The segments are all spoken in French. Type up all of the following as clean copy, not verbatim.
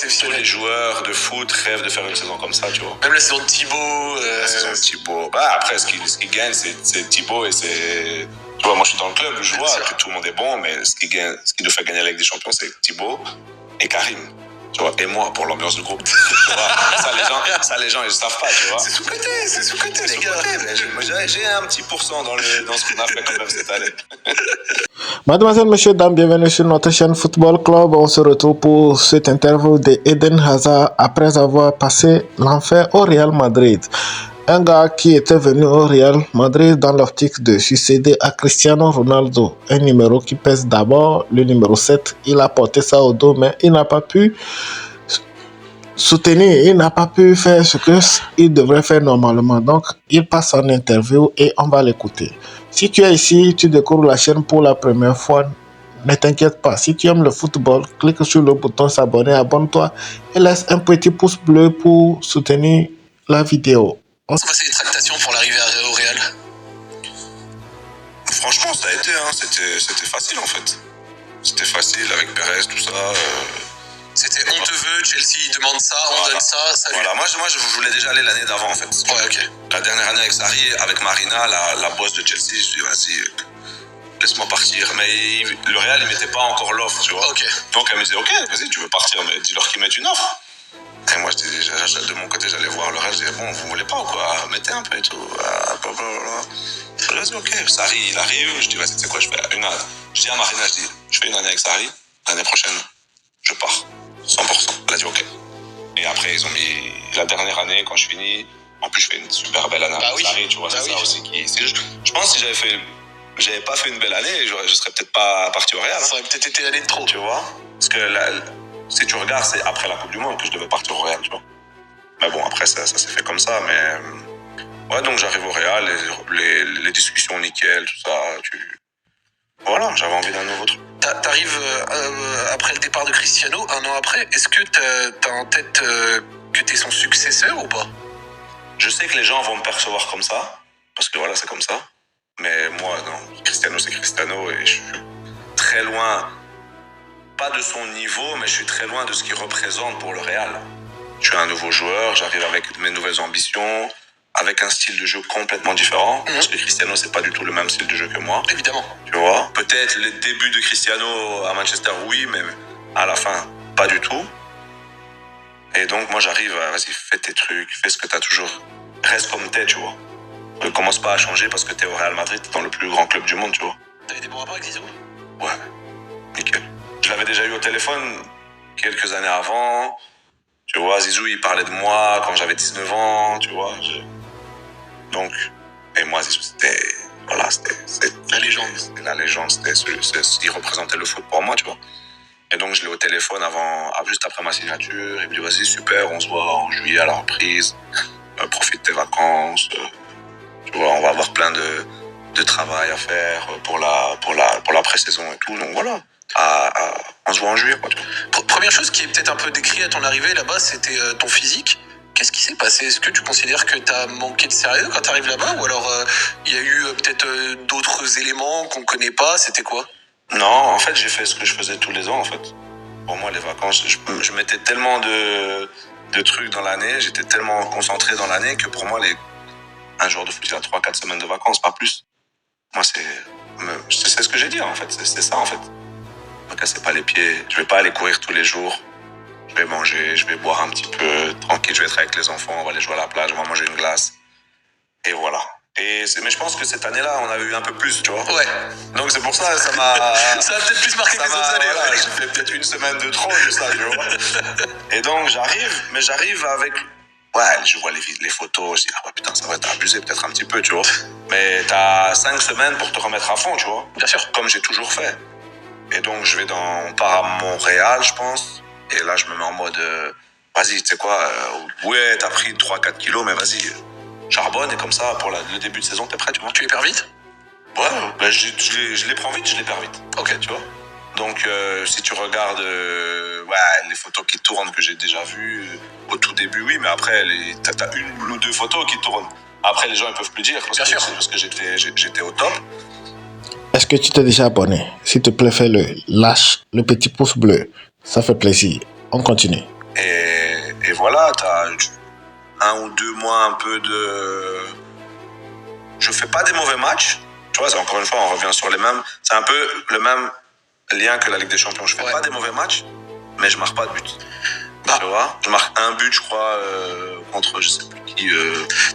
Tous les joueurs de foot rêvent de faire une saison comme ça, tu vois. Même la saison de Thibaut. La saison de Thibaut. Après, ce qui gagne, c'est Thibaut et c'est... Tu vois, moi, je suis dans le club, je vois que tout le monde est bon, mais ce qui nous fait gagner la Ligue des Champions, c'est Thibaut et Karim. Tu vois, et moi, pour l'ambiance du groupe. Tu vois, ça, les gens, ils savent pas, tu vois. C'est sous-côté, les gars. J'ai un petit pourcent dans ce qu'on a fait quand même cette année. Mademoiselles, messieurs, dames, bienvenue sur notre chaîne Football Club. On se retrouve pour cette interview de Eden Hazard après avoir passé l'enfer au Real Madrid. Un gars qui était venu au Real Madrid dans l'optique de succéder à Cristiano Ronaldo, un numéro qui pèse d'abord le numéro 7. Il a porté ça au dos, mais il n'a pas pu soutenir, il n'a pas pu faire ce qu'il devrait faire normalement. Donc, il passe en interview et on va l'écouter. Si tu es ici, tu découvres la chaîne pour la première fois, ne t'inquiète pas. Si tu aimes le football, clique sur le bouton s'abonner, abonne-toi et laisse un petit pouce bleu pour soutenir la vidéo. Comment c'est les tractations pour l'arrivée au Real? Franchement, ça a été, c'était facile en fait. C'était facile avec Perez, tout ça. C'était on te veut, Chelsea demande ça, on donne ça, salut. Voilà, moi je voulais déjà aller l'année d'avant en fait. Ouais, ok. La dernière année avec Sarri, avec Marina, la boss de Chelsea, je dis vas-y, laisse-moi partir. Mais le Real, il mettait pas encore l'offre, tu vois. Ok. Donc elle me disait ok, vas-y, tu veux partir, mais dis-leur qu'ils mettent une offre. Et moi, de mon côté, j'allais voir le Real, je disais bon, vous voulez pas ou quoi? Mettez un peu et tout. Je dis ok, Sarri, il arrive, je dis vas-y, tu sais quoi, je fais une année. Je dis à Marina, je fais une année avec Sarri, l'année prochaine, je pars. 100%. Elle a dit ok. Et après, ils ont mis la dernière année, quand je finis. En plus, je fais une super belle année avec Sarri, tu vois, c'est ça aussi qui. Je pense que si j'avais pas fait une belle année, je serais peut-être pas parti au Real. Ça aurait peut-être été l'année de trop. Tu vois. Parce que si tu regardes, c'est après la Coupe du Monde que je devais partir au Real, tu vois. Mais bon, après, ça s'est fait comme ça, mais. Ouais, donc j'arrive au Real, les discussions nickel, tout ça, Voilà, j'avais envie d'un nouveau truc. T'arrives après le départ de Cristiano, un an après, est-ce que t'as en tête que t'es son successeur ou pas? Je sais que les gens vont me percevoir comme ça, parce que voilà, c'est comme ça. Mais moi, non, Cristiano, c'est Cristiano, et je suis très loin, pas de son niveau, mais je suis très loin de ce qu'il représente pour le Real. Je suis un nouveau joueur, j'arrive avec mes nouvelles ambitions, avec un style de jeu complètement différent, parce que Cristiano, c'est pas du tout le même style de jeu que moi. Évidemment. Tu vois, peut-être les débuts de Cristiano à Manchester, oui, mais à la fin, pas du tout. Et donc, moi, j'arrive, vas-y, fais tes trucs, fais ce que t'as toujours. Reste comme t'es, tu vois. Ne commence pas à changer parce que t'es au Real Madrid, t'es dans le plus grand club du monde, tu vois. T'avais des bons rapports avec Zizou? Ouais, nickel. Je l'avais déjà eu au téléphone quelques années avant. Tu vois, Zizou, il parlait de moi quand j'avais 19 ans, tu vois. Donc, et moi, Zizou, c'était... Voilà, c'était la légende. C'était la légende, il représentait le foot pour moi, tu vois. Et donc, je l'ai au téléphone juste après ma signature. Il me dit, vas-y, super, on se voit en juillet à la reprise. Profite tes vacances. Tu vois, on va avoir plein de travail à faire pour la pré-saison et tout. Donc, voilà. On se voit en juillet, quoi, tu vois. Première chose qui est peut-être un peu décrite à ton arrivée là-bas, c'était ton physique. Qu'est-ce qui s'est passé? Est-ce que tu considères que tu as manqué de sérieux quand tu arrives là-bas? Ou alors il y a eu peut-être d'autres éléments qu'on ne connaît pas? C'était quoi? Non, en fait, j'ai fait ce que je faisais tous les ans, en fait. Pour moi, les vacances, je mettais tellement de trucs dans l'année, j'étais tellement concentré dans l'année que pour moi, un jour de foot, il y a 3-4 semaines de vacances, pas plus. Moi, c'est ce que j'ai dit, en fait. C'est ça, en fait. Ne me cassez pas les pieds. Je vais pas aller courir tous les jours. Je vais manger, je vais boire un petit peu, tranquille, je vais être avec les enfants, on va aller jouer à la plage, on va manger une glace. Et voilà. Mais je pense que cette année-là, on avait eu un peu plus, tu vois. Ouais. Donc c'est pour ça, ça m'a... ça a peut-être plus marqué que les autres années. Voilà, j'ai fait peut-être une semaine de trop de ça, tu vois. Et donc j'arrive avec... Ouais, je vois les photos, je dis, ah bah putain, ça va être abusé peut-être un petit peu, tu vois. Mais t'as 5 semaines pour te remettre à fond, tu vois. Bien sûr. Comme j'ai toujours fait. Et donc on part à Montréal, je pense. Et là, je me mets en mode, vas-y, tu sais quoi, ouais, t'as pris 3-4 kilos, mais vas-y, charbonne, et comme ça, pour le début de saison, t'es prêt, tu vois. Tu les perds vite? Ouais, ben je les prends vite, je les perds vite. Ok. Tu vois. Donc, si tu regardes les photos qui tournent que j'ai déjà vues, au tout début, oui, mais après, t'as une ou deux photos qui tournent. Après, les gens, ils peuvent plus dire, parce que j'étais au top. Est-ce que tu t'es déjà abonné? S'il te plaît, fais-le. Lâche le petit pouce bleu. Ça fait plaisir. On continue. Et voilà, t'as 1 ou 2 mois un peu de... Je fais pas des mauvais matchs. Tu vois, encore une fois, on revient sur les mêmes... C'est un peu le même lien que la Ligue des Champions. Je fais pas des mauvais matchs, mais je marque pas de but. Tu vois, je marque un but, je crois, contre je sais plus qui.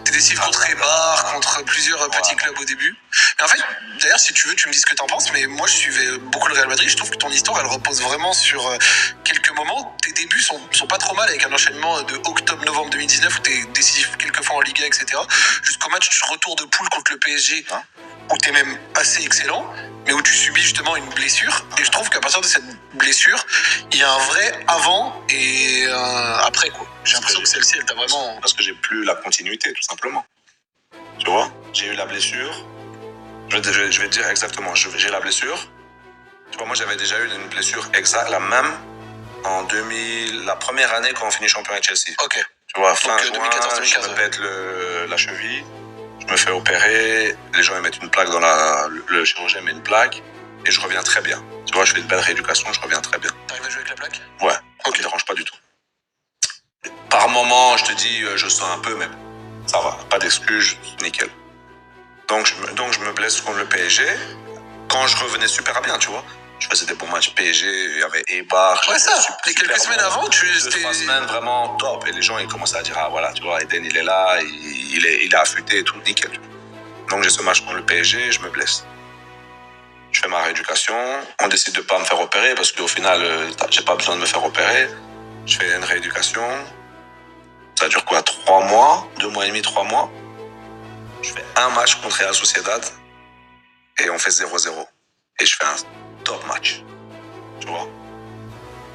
T'es décisif contre Eibar, contre plusieurs petits clubs au début. Mais en fait, d'ailleurs, si tu veux, tu me dis ce que t'en penses, mais moi, je suivais beaucoup le Real Madrid. Je trouve que ton histoire, elle repose vraiment sur quelques moments. Tes débuts sont pas trop mal, avec un enchaînement de octobre-novembre 2019 où t'es décisif quelques fois en Liga, etc. Jusqu'au match retour de poule contre le PSG, où t'es même assez excellent, mais où tu subis justement une blessure. Et je trouve qu'à partir de cette blessure, il y a un vrai avant et un après, quoi. J'ai l'impression que celle-ci, elle t'a vraiment... Parce que j'ai plus la continuité, tout simplement. Tu vois, j'ai eu la blessure. Je vais te dire exactement, j'ai la blessure. Tu vois, moi, j'avais déjà eu une blessure exacte, la même, en 2000, la première année quand on finit champion avec Chelsea. Ok. Tu vois, fin juin, 2014-2015, je me pète la cheville. Je me fais opérer, les gens ils mettent une plaque le chirurgien met une plaque et je reviens très bien. Tu vois, je fais une belle rééducation, je reviens très bien. T'arrives à jouer avec la plaque? Ouais, ça me dérange pas du tout. Par moment, je te dis, je sens un peu, mais ça va, pas d'excuses, nickel. Donc je me blesse contre le PSG. Quand je revenais super bien, tu vois. Je faisais des bons matchs PSG, il y avait Eibar. Ouais, ça, les quelques semaines avant, tu... 2-3 semaines vraiment top. Et les gens, ils commençaient à dire, ah voilà, tu vois, Eden, il est là, il est affûté et tout, nickel. Donc j'ai ce match contre le PSG, je me blesse. Je fais ma rééducation, on décide de pas me faire opérer parce qu'au final, j'ai pas besoin de me faire opérer. Je fais une rééducation. Ça dure quoi, 3 mois, 2 mois et demi, 3 mois. Je fais un match contre Real Sociedad et on fait 0-0. Et je fais un top match. Tu vois.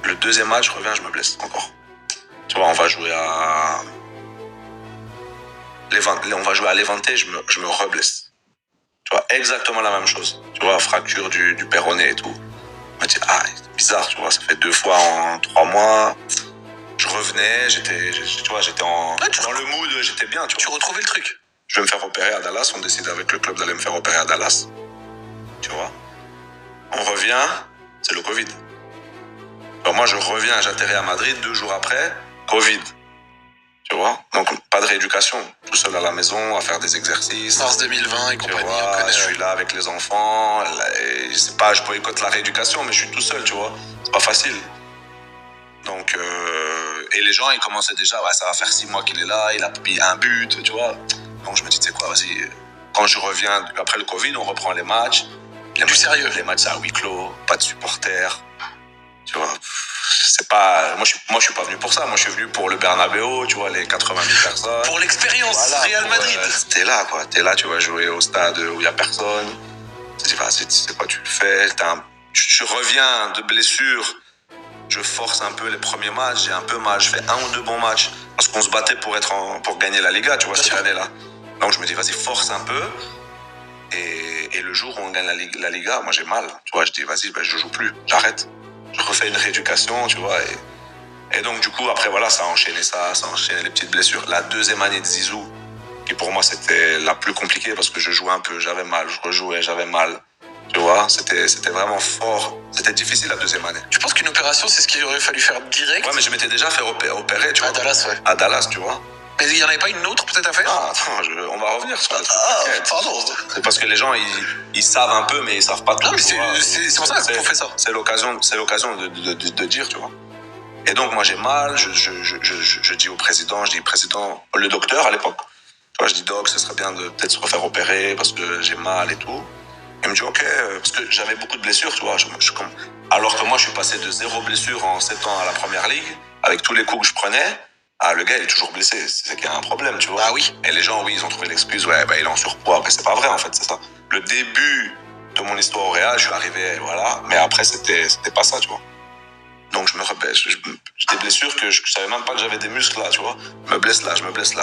Le deuxième match, je reviens, je me blesse encore. Tu vois, on va jouer à Levante, je me reblesse. Tu vois, exactement la même chose. Tu vois, fracture du péroné et tout. Je me dis, c'est bizarre, tu vois, ça fait 2 fois en 3 mois. Je revenais, j'étais dans le mood, j'étais bien, tu vois. Tu retrouvais le truc. Je vais me faire opérer à Dallas, on décide avec le club d'aller me faire opérer à Dallas. Tu vois. On revient, c'est le Covid. Alors moi, je reviens, j'atterris à Madrid 2 jours après, Covid. Tu vois. Donc, pas de rééducation. Tout seul à la maison, à faire des exercices. Mars 2020 et compagnie. Tu vois, je suis là avec les enfants. Et c'est pas, je boycotte la rééducation, mais je suis tout seul, tu vois. C'est pas facile. Donc, et les gens, ils commençaient déjà, ouais, ça va faire 6 mois qu'il est là, il a mis un but, tu vois. Donc, je me dis, tu sais quoi, vas-y. Quand je reviens, après le Covid, on reprend les matchs. Sérieux. Les matchs à huis clos, pas de supporters. Tu vois, c'est pas... Moi, je suis pas venu pour ça. Moi, je suis venu pour le Bernabéu, tu vois, les 80 000 personnes. Pour l'expérience, voilà, Real Madrid. T'es là, quoi. T'es là, tu vas jouer au stade où il y a personne. Tu sais quoi, tu le fais. Tu reviens de blessure. Je force un peu les premiers matchs. J'ai un peu mal. Je fais 1 ou 2 bons matchs. Parce qu'on se battait pour gagner la Liga, tu vois, cette année-là. Donc, je me dis, vas-y, force un peu. Et le jour où on gagne la Liga, moi, j'ai mal. Tu vois, je dis, vas-y, je joue plus. J'arrête. Je refais une rééducation, tu vois. Et donc, du coup, après, voilà, ça a enchaîné les petites blessures. La deuxième année de Zizou, qui pour moi, c'était la plus compliquée parce que je jouais un peu, j'avais mal, je rejouais, j'avais mal. Tu vois, c'était vraiment fort. C'était difficile la deuxième année. Tu penses qu'une opération, c'est ce qu'il aurait fallu faire direct? Ouais, mais je m'étais déjà fait opérer, tu vois. À Dallas, ouais. À Dallas, tu vois. Mais il n'y en avait pas une autre peut-être à faire? Ah, attends, on va revenir sur le truc. Pardon. C'est parce que les gens, ils savent un peu, mais ils savent pas tout. Non, mais c'est pour ça qu'on fait ça. C'est l'occasion de dire, tu vois. Et donc, moi, j'ai mal, je dis au président, le docteur à l'époque. Tu vois, je dis, doc, ce serait bien de peut-être se refaire opérer parce que j'ai mal et tout. Il me dit, ok, parce que j'avais beaucoup de blessures, tu vois. Alors que moi, je suis passé de 0 blessure en 7 ans à la première ligue, avec tous les coups que je prenais. Ah, le gars, il est toujours blessé. C'est qu'il y a un problème, tu vois. Ah oui. Et les gens, oui, ils ont trouvé l'excuse, ouais, il est en surpoids. Mais c'est pas vrai, en fait, c'est ça. Le début de mon histoire au Real, je suis arrivé, voilà. Mais après, c'était pas ça, tu vois. Donc, je me repère. J'ai des blessures que je savais même pas que j'avais des muscles là, tu vois. Je me blesse là.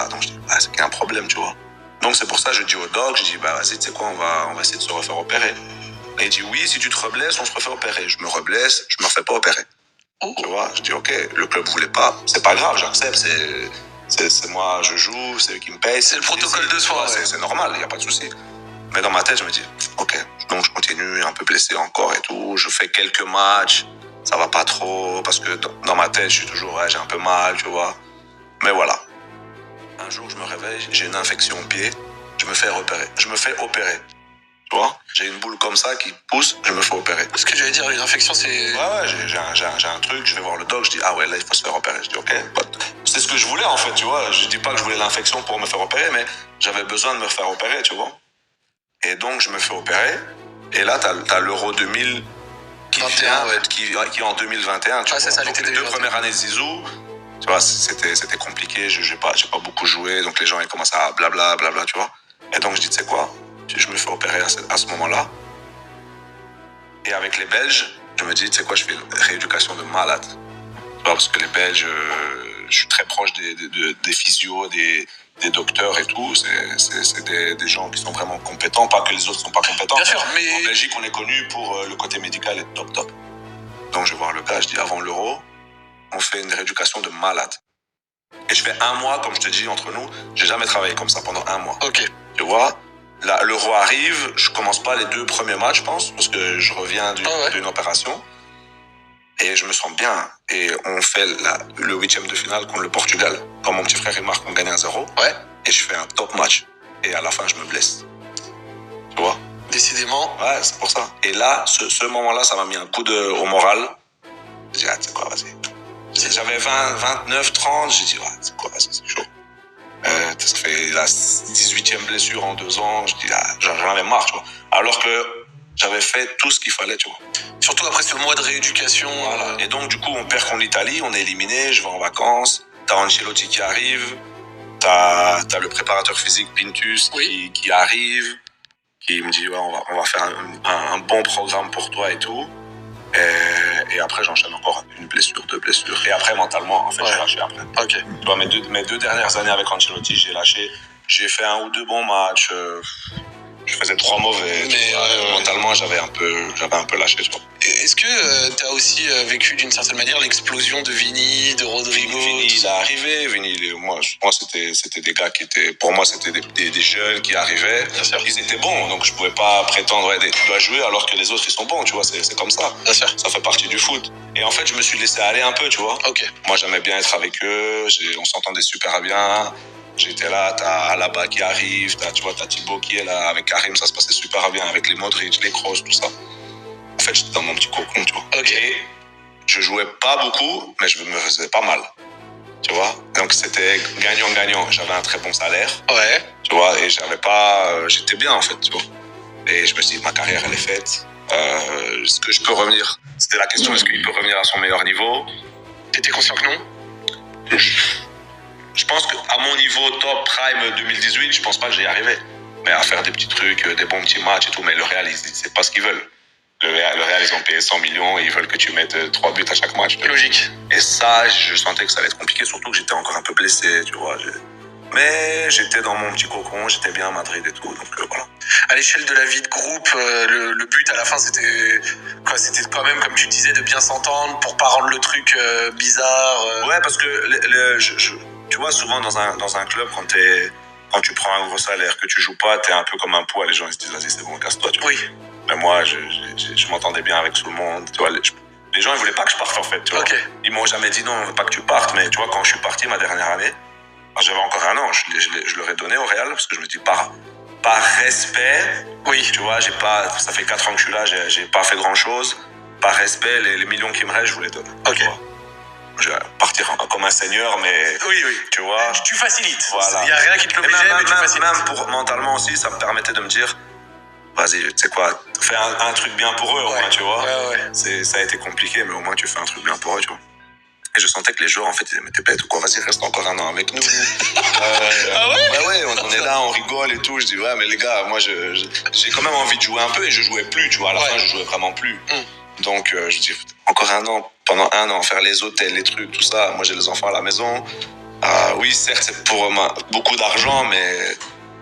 Donc, je dis, c'est qu'il y a un problème, tu vois. Donc, c'est pour ça, je dis au doc, je dis, vas-y, tu sais quoi, on va essayer de se refaire opérer. Et il dit, oui, si tu te reblesses, on se refait opérer. Je me reblesse, je me refais pas opérer. Tu vois, je dis, ok, le club voulait pas, c'est pas grave, j'accepte, c'est moi, je joue, c'est eux qui me payent. C'est le protocole de soi. Ouais. C'est normal, il n'y a pas de souci. Mais dans ma tête, je me dis, ok, donc je continue, un peu blessé encore et tout, je fais quelques matchs, ça va pas trop, parce que dans ma tête, je suis toujours, ouais, j'ai un peu mal, tu vois. Mais voilà. Un jour, je me réveille, j'ai une infection au pied, je me fais opérer. Tu vois, j'ai une boule comme ça qui pousse, je me fais opérer. Ce que j'allais dire, une infection, c'est... Ouais, j'ai un truc, je vais voir le doc, je dis, ah ouais, là, il faut se faire opérer. Je dis, ok, c'est ce que je voulais, en fait, tu vois. Je dis pas que je voulais l'infection pour me faire opérer, mais j'avais besoin de me faire opérer, tu vois. Et donc, je me fais opérer. Et là, t'as l'Euro 2000 qui 21, vient, ouais. qui est en 2021, tu vois. c'est ça, donc, l'été les 2 2021. premières années de Zizou, tu vois, c'était compliqué, j'ai pas beaucoup joué, donc les gens, ils commencent à blabla, tu vois. Et donc, je dis, tu sais quoi, je me fais opérer à ce moment-là. Et avec les Belges, je me dis, tu sais quoi, je fais une rééducation de malade. Tu vois, parce que les Belges, je suis très proche des physios, des docteurs et tout. C'est des gens qui sont vraiment compétents, pas que les autres sont pas compétents. Bien sûr, mais... En Belgique, on est connu pour le côté médical est top. Donc, je vais voir le gars, je dis, avant l'Euro, on fait une rééducation de malade. Et je fais 1 mois, comme je te dis, entre nous, j'ai jamais travaillé comme ça pendant 1 mois. Ok. Tu vois, là, l'Euro arrive, je commence pas les 2 premiers matchs, je pense, parce que je reviens d'une opération. Et je me sens bien. Et on fait le 8e de finale contre le Portugal. Quand mon petit frère et Marc ont gagné 1-0. Ouais. Et je fais un top match. Et à la fin, je me blesse. Tu vois? Décidément. Ouais, c'est pour ça. Et là, ce moment-là, ça m'a mis un coup au moral. J'ai dit, ah, tu sais quoi, vas-y. J'avais 29, 30. J'ai dit, ouais, tu sais quoi, vas-y, c'est chaud. Ça fait la 18e blessure en 2 ans. Je dis, ah, j'en avais marre, tu vois. Alors que j'avais fait tout ce qu'il fallait, tu vois. Surtout après ce mois de rééducation. Voilà. Et donc, du coup, on perd contre l'Italie, on est éliminé, je vais en vacances. T'as Ancelotti qui arrive. T'as le préparateur physique Pintus qui arrive, qui me dit, ouais, on va faire un bon programme pour toi et tout. Et après, j'enchaîne encore 1 blessure, 2 blessures. Et après, mentalement, en fait, j'ai lâché après. Ok. Tu vois, mes 2 dernières années avec Ancelotti, j'ai lâché. J'ai fait 1 ou 2 bons matchs. Je faisais 3 mauvais. Mais mentalement, j'avais un peu lâché, tu vois. Est-ce que tu as aussi vécu d'une certaine manière l'explosion de Vini, de Rodrigo? Vini, il est arrivé. Vini, moi, c'était des gars qui étaient, pour moi, c'était des jeunes qui arrivaient. Bien sûr. Ils étaient bons, donc je pouvais pas prétendre, ouais, tu dois jouer alors que les autres, ils sont bons, tu vois, c'est comme ça. Bien sûr. Ça fait partie du foot. Et en fait, je me suis laissé aller un peu, tu vois. Ok. Moi, j'aimais bien être avec eux, on s'entendait super bien. J'étais là, t'as Alaba qui arrive, t'as Thibaut qui est là, avec Karim, ça se passait super bien, avec les Modric, les Kroos, tout ça. En fait, j'étais dans mon petit cocon, tu vois. Ok. Et je jouais pas beaucoup, mais je me faisais pas mal, tu vois. Donc, c'était gagnant-gagnant. J'avais un très bon salaire, Ouais. tu vois, et j'étais bien, en fait, tu vois. Et je me suis dit, ma carrière, elle est faite. Est-ce que je peux revenir? C'était la question, est-ce qu'il peut revenir à son meilleur niveau? T'étais conscient que non? Je pense qu'à mon niveau top prime 2018, je pense pas que j'y arrivais. Mais à faire des petits trucs, des bons petits matchs et tout. Mais le Real, c'est pas ce qu'ils veulent. Le Real, ils ont payé 100 millions et ils veulent que tu mettes 3 buts à chaque match. Logique. Et ça, je sentais que ça allait être compliqué, surtout que j'étais encore un peu blessé, tu vois. Mais j'étais dans mon petit cocon, j'étais bien à Madrid et tout, donc voilà. À l'échelle de la vie de groupe, le but à la fin, c'était quand même, comme tu disais, de bien s'entendre pour pas rendre le truc bizarre. Ouais, parce que tu vois, souvent dans un club, quand tu prends un gros salaire, que tu joues pas, t'es un peu comme un poids, les gens ils se disent, vas-y, c'est bon, casse-toi, tu vois. Oui. Mais moi, je m'entendais bien avec tout le monde, tu vois. Les gens, ils voulaient pas que je parte, en fait, tu vois. Ok. Ils m'ont jamais dit non, on veut pas que tu partes, mais tu vois, quand je suis parti ma dernière année, j'avais encore 1 an, je leur ai donné au Real, parce que je me dis, par respect, oui, tu vois, ça fait 4 ans que je suis là, j'ai pas fait grand chose. Par respect, les millions qui me restent, je vous les donne. Ok. Je vais partir comme un seigneur, mais. Oui. Tu vois. Tu facilites. Voilà. Il y a rien qui te l'obligeait, mais tu facilites. Même pour mentalement aussi, ça me permettait de me dire, vas-y, tu sais quoi, fais un truc bien pour eux, au moins, tu vois. Ouais. Ça a été compliqué, mais au moins tu fais un truc bien pour eux, tu vois. Et je sentais que les joueurs, en fait, ils disaient, mais t'es bête ou quoi, vas-y, reste encore 1 an avec nous. Ah ouais? Ouais, on est là, on rigole et tout. Je dis, ouais, mais les gars, moi, j'ai quand même envie de jouer un peu et je jouais plus, tu vois. À la fin, je jouais vraiment plus. Donc, je dis, encore 1 an, pendant 1 an, faire les hôtels, les trucs, tout ça. Moi, j'ai les enfants à la maison. Oui, certes, c'est pour beaucoup d'argent, mais.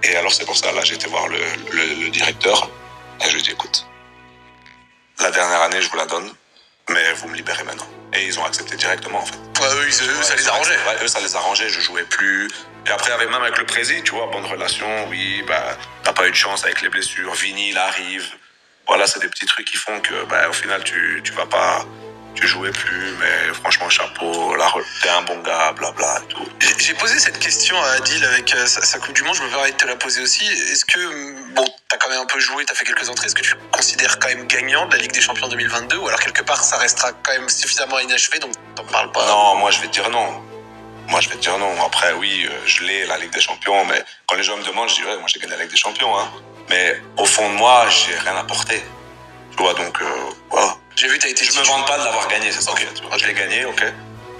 Et alors, c'est pour ça, là, j'ai été voir le directeur. Et je lui ai dit, écoute, la dernière année, je vous la donne, mais vous me libérez maintenant. Et ils ont accepté directement, en fait. Ouais, eux, ça les arrangeait. Ouais, eux, ça les arrangeait, je jouais plus. Et après, même avec le président, tu vois, bonne relation, oui, t'as pas eu de chance avec les blessures. Vini, il arrive. Voilà, c'est des petits trucs qui font que, au final, tu vas pas tu jouais plus, mais franchement, chapeau, t'es un bon gars, blabla et tout. J'ai posé cette question à Adil avec sa Coupe du Monde, je me permets de te la poser aussi. Est-ce que, bon, t'as quand même un peu joué, t'as fait quelques entrées, est-ce que tu considères quand même gagnant de la Ligue des Champions 2022 ou alors quelque part ça restera quand même suffisamment inachevé, donc t'en parles pas? Non, moi je vais te dire non. Après, oui, je l'ai, la Ligue des Champions, mais quand les gens me demandent, je dis ouais, moi j'ai gagné la Ligue des Champions, hein. Mais au fond de moi, j'ai rien apporté. Tu vois, donc voilà. J'ai vu, t'as été. Je me vante pas de l'avoir gagné, c'est ça. Okay. Tu vois. Je l'ai gagné, ok.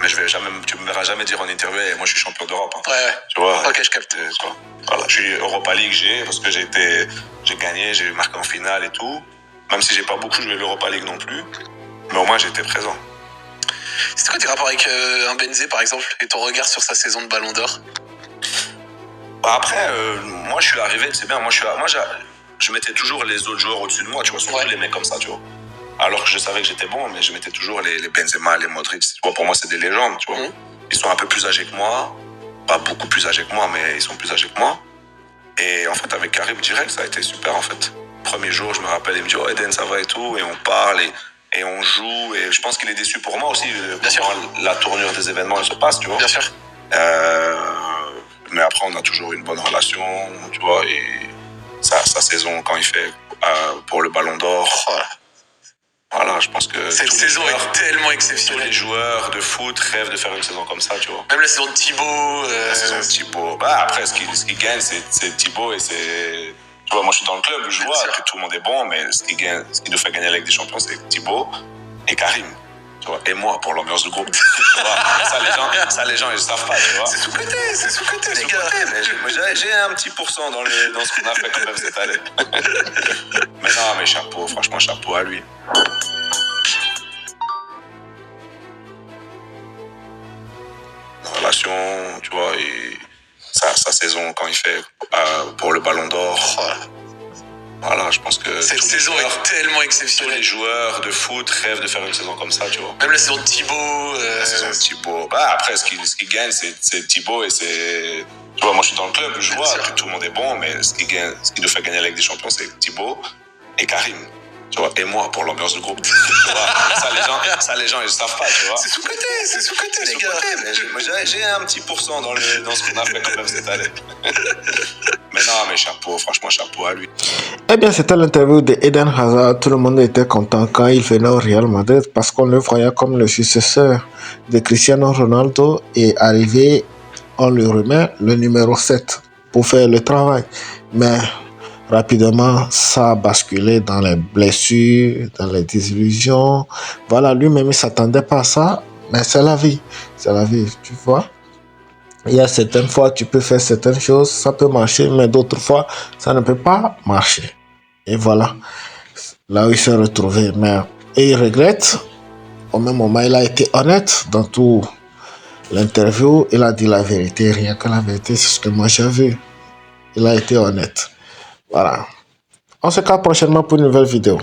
Mais tu me verras jamais dire en interview, moi je suis champion d'Europe. Hein. Ouais. Tu vois. Ok, je capte. Voilà, je suis Europa League, parce que j'ai gagné, j'ai marqué en finale et tout. Même si j'ai pas beaucoup joué l'Europa League non plus, mais au moins j'étais présent. C'était quoi tes rapports avec un Benzé par exemple et ton regard sur sa saison de Ballon d'Or? Après, moi je suis arrivé, c'est bien, je mettais toujours les autres joueurs au-dessus de moi, tu vois, surtout les mecs comme ça, tu vois. Alors que je savais que j'étais bon, mais je mettais toujours les Benzema, les Modric. Tu vois, pour moi, c'est des légendes, tu vois. Ils sont un peu plus âgés que moi. Pas beaucoup plus âgés que moi, mais ils sont plus âgés que moi. Et en fait, avec Karim, direct, ça a été super, en fait. Premier jour, je me rappelle, il me dit « Oh, Eden, ça va et tout ?» Et on parle et on joue. Et je pense qu'il est déçu pour moi aussi. Comment la tournure des événements, elle se passe, tu vois. Bien sûr. Mais après, on a toujours une bonne relation, tu vois. Et sa saison, quand il fait pour le Ballon d'Or... Voilà, je pense que cette saison est tellement exceptionnelle. Tous les joueurs de foot rêvent de faire une saison comme ça, tu vois. Même la saison de Thibaut. La saison de Thibaut. Bah, après, ce qui gagne, c'est Thibaut et c'est... Tu vois, moi, je suis dans le club, je vois que tout le monde est bon, mais ce qui nous fait gagner la Ligue des Champions, c'est Thibaut et Karim. Tu vois, et moi, pour l'ambiance du groupe. Tu vois, ça, les gens, ils savent pas, tu vois. C'est sous-côté, les gars. Mais j'ai un petit pourcent dans ce qu'on a fait quand même cette année. Mais non, mais chapeau, franchement, chapeau à lui. Relation, tu vois, et sa saison quand il fait pour le Ballon d'Or. Voilà, je pense que cette saison est tellement exceptionnelle. Tous les joueurs de foot rêvent de faire une saison comme ça, tu vois. Même la saison de Thibaut. La saison de Thibaut. Bah, après, ce qui gagne, c'est Thibaut et c'est... Tu vois, moi, je suis dans le club, je vois que tout le monde est bon, mais ce qui nous fait gagner la Ligue des Champions, c'est Thibaut et Karim. Tu vois, et moi, pour l'ambiance du groupe. Tu vois, ça, les gens, ils savent pas, tu vois. C'est sous-côté, les gars. Mais j'ai un petit pourcent dans ce qu'on a fait quand même cette année. Mais non, mais chapeau, franchement, chapeau à lui. Eh bien, c'était l'interview de Eden Hazard. Tout le monde était content quand il venait au Real Madrid parce qu'on le voyait comme le successeur de Cristiano Ronaldo et arrivé, on lui remet le numéro 7 pour faire le travail. Mais rapidement, ça a basculé dans les blessures, dans les désillusions. Voilà, lui-même, il ne s'attendait pas à ça, mais c'est la vie. C'est la vie, tu vois. Il y a certaines fois, tu peux faire certaines choses, ça peut marcher, mais d'autres fois, ça ne peut pas marcher. Et voilà, là où il s'est retrouvé. Mais il regrette. Au même moment, il a été honnête dans tout l'interview. Il a dit la vérité, rien que la vérité, c'est ce que moi j'ai vu. Il a été honnête. Voilà. On se capte prochainement pour une nouvelle vidéo.